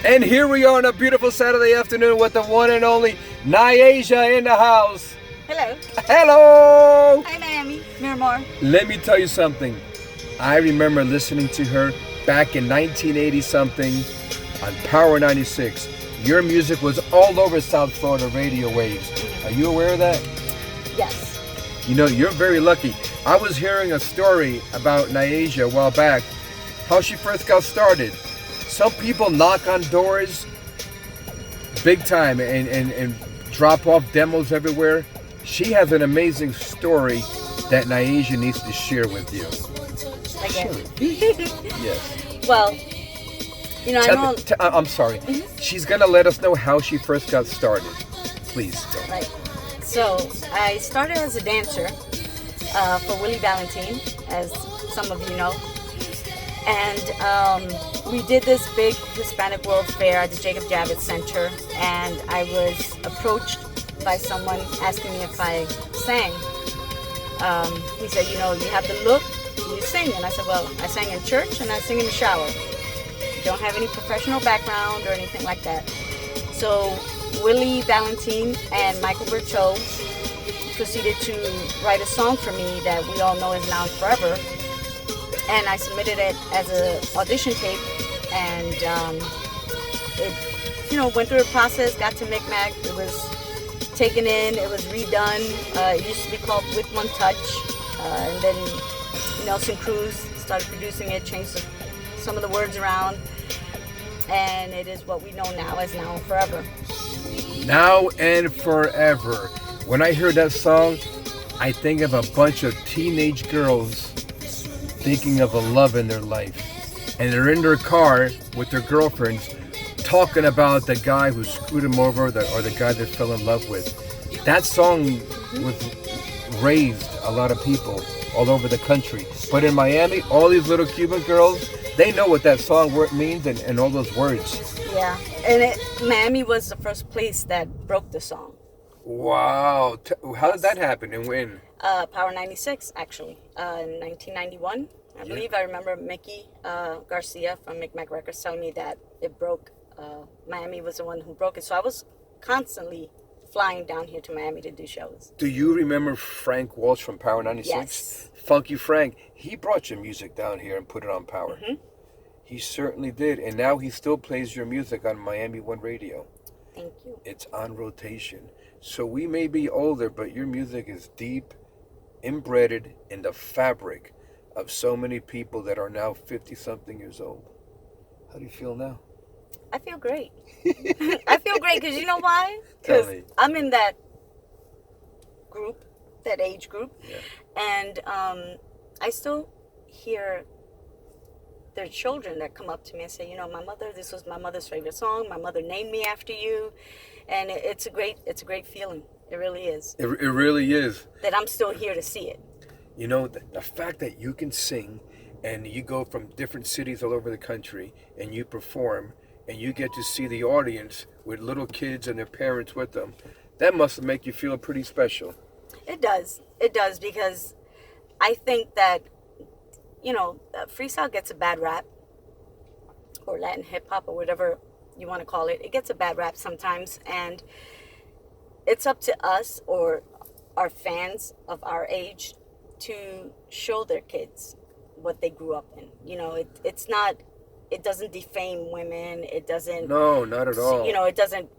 And here we are on a beautiful Saturday afternoon with the one and only Nyasia in the house. Hello. Hello! Hi, Miami. Miramar. Let me tell you something. I remember listening to her back in 1980 something on Power 96. Your music was all over South Florida radio waves. Are you aware of that? Yes. You know, you're very lucky. I was hearing a story about Nyasia a while back, how she first got started. Some people knock on doors big time and drop off demos everywhere. She has an amazing story that Nyasia needs to share with you. Again. Yes. Well, I know. I'm sorry. She's going to let us know how she first got started. Please go. Right. So, I started as a dancer for Willie Valentine, as some of you know. And we did this big Hispanic World Fair at the Jacob Javits Center. And I was approached by someone asking me if I sang. He said, you have the look, you sing. And I said, well, I sang in church and I sing in the shower. Don't have any professional background or anything like that. So Willie Valentine and Michael Bercho proceeded to write a song for me that we all know is Now and Forever. And I submitted it as an audition tape, and it went through a process, got to Micmac. It was taken in, it was redone. It used to be called With One Touch, and then Nelson Cruz started producing it, changed some of the words around, and it is what we know now as Now and Forever. Now and Forever. When I hear that song, I think of a bunch of teenage girls thinking of a love in their life, and they're in their car with their girlfriends talking about the guy who screwed them over or the guy they fell in love with. That song raised a lot of people all over the country, but in Miami, all these little Cuban girls, they know what that song means and all those words. Yeah, and Miami was the first place that broke the song. Wow. How did that happen and when? Power 96, actually, in 1991. I believe I remember Mickey Garcia from Micmac Records telling me that it broke. Miami was the one who broke it. So I was constantly flying down here to Miami to do shows. Do you remember Frank Walsh from Power 96? Yes. Funky Frank. He brought your music down here and put it on Power. Mm-hmm. He certainly did. And now he still plays your music on Miami One Radio. Thank you. It's on rotation. So we may be older, but your music is deep, embedded in the fabric of so many people that are now 50-something years old. How do you feel now? I feel great. I feel great because you know why? Tell me. I'm in that group, that age group. Yeah. And I still hear their children that come up to me and say, this was my mother's favorite song. My mother named me after you. And it's a great feeling. It really is. It really is. That I'm still here to see it. The fact that you can sing and you go from different cities all over the country and you perform and you get to see the audience with little kids and their parents with them, that must make you feel pretty special. It does. It does, because I think that, freestyle gets a bad rap, or Latin hip hop, or whatever you want to call it. It gets a bad rap sometimes, and it's up to us or our fans of our age to show their kids what they grew up in. It's not, it doesn't defame women. It doesn't. No, not at all. It doesn't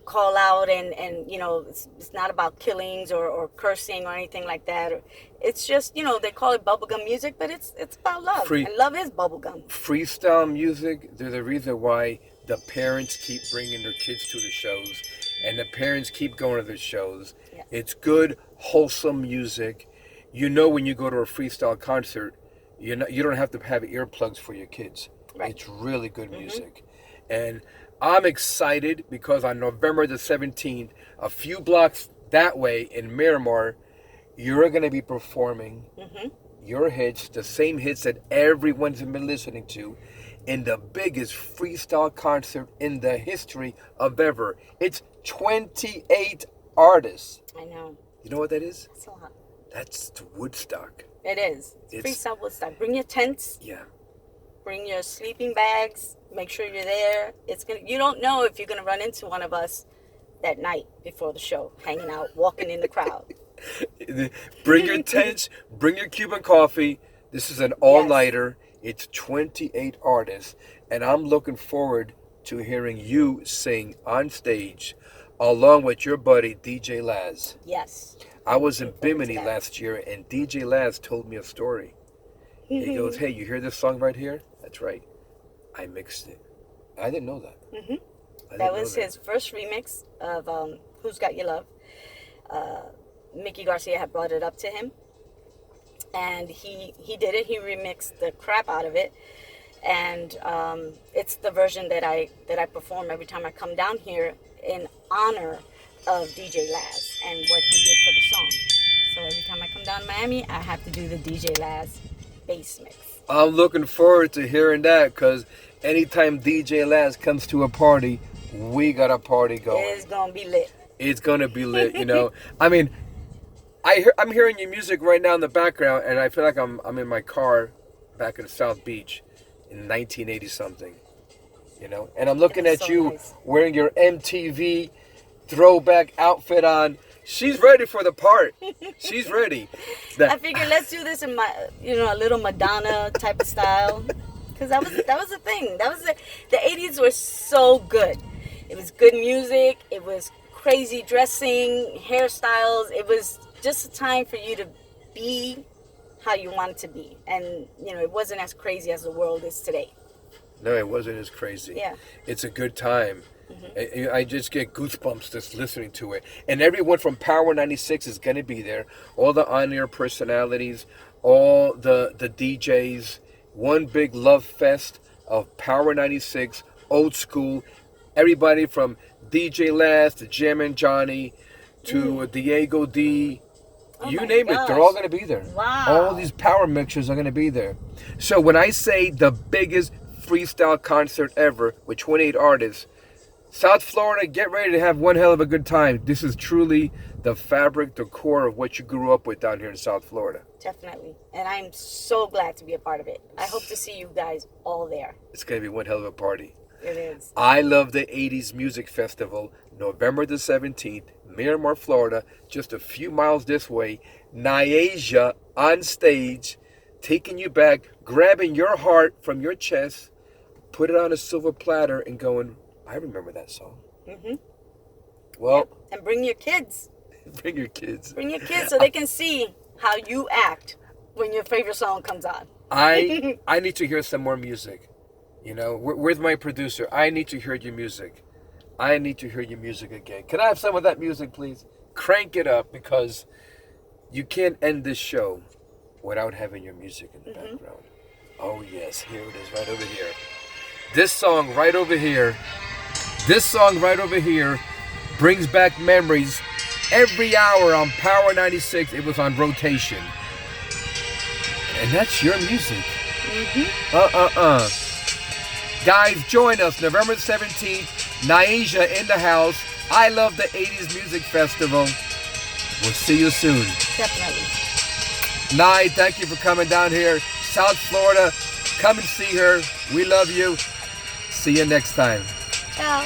call out and it's not about killings or cursing or anything like that. It's just, they call it bubblegum music, but it's about love. And love is bubblegum. Freestyle music, they're the reason why the parents keep bringing their kids to the shows and the parents keep going to the shows. Yeah. It's good, wholesome music. When you go to a freestyle concert, you don't have to have earplugs for your kids. Right. It's really good music. And I'm excited because on November the 17th, a few blocks that way in Miramar, you're going to be performing your hits, the same hits that everyone's been listening to, in the biggest freestyle concert in the history of ever. It's 28 artists. I know. You know what that is? That's a lot. That's Woodstock. It is. It's freestyle Woodstock. Bring your tents. Yeah. Bring your sleeping bags. Make sure you're there. You don't know if you're gonna run into one of us that night before the show, hanging out, walking in the crowd. Bring your tents, bring your Cuban coffee. This is an all-nighter. It's 28 artists, and I'm looking forward to hearing you sing on stage along with your buddy DJ Laz. Yes. I was in Bimini last year, and DJ Laz told me a story. He goes, "Hey, you hear this song right here? That's right. I mixed it." I didn't know that. That was his first remix of Who's Got Your Love. Mickey Garcia had brought it up to him, and he did it. He remixed the crap out of it, and it's the version that I perform every time I come down here in honor of DJ Laz and what he did for the song. So every time I come down to Miami, I have to do the DJ Laz bass mix. I'm looking forward to hearing that, because anytime DJ Laz comes to a party, we got a party going. It's gonna be lit. It's gonna be lit, you know. I mean, I'm hearing your music right now in the background, and I feel like I'm in my car back in South Beach in 1980 something, you know. And I'm looking at you wearing your MTV throwback outfit on. She's ready for the part. She's ready. I figured let's do this in my, a little Madonna type of style, because that was the thing. That was the 80s were so good. It was good music. It was crazy dressing, hairstyles. It was just a time for you to be how you wanted to be, and it wasn't as crazy as the world is today. No, it wasn't as crazy. Yeah, it's a good time. I just get goosebumps just listening to it. And everyone from Power 96 is going to be there. All the on-air personalities, all the DJs. One big love fest of Power 96, old school. Everybody from DJ Laz to Jammin' Johnny to Diego D. You name it, they're all going to be there. Wow. All these power mixers are going to be there. So when I say the biggest freestyle concert ever with 28 artists, South Florida, get ready to have one hell of a good time. This is truly the fabric, the core of what you grew up with down here in South Florida. Definitely. And I'm so glad to be a part of it. I hope to see you guys all there. It's going to be one hell of a party. It is. I Love the 80s Music Festival, November the 17th, Miramar, Florida, just a few miles this way. Nyasia on stage, taking you back, grabbing your heart from your chest, put it on a silver platter and going, I remember that song. Well, and bring your kids. Bring your kids. Bring your kids so they can see how you act when your favorite song comes on. I need to hear some more music. Where's my producer? I need to hear your music. I need to hear your music again. Can I have some of that music, please? Crank it up, because you can't end this show without having your music in the background. Oh, yes. Here it is right over here. This song right over here. This song right over here brings back memories. Every hour on Power 96, it was on rotation. And that's your music. Guys, join us November 17th, Nyasia in the house. I Love the 80s Music Festival. We'll see you soon. Definitely. Nye, thank you for coming down here. South Florida, come and see her. We love you. See you next time. Ciao.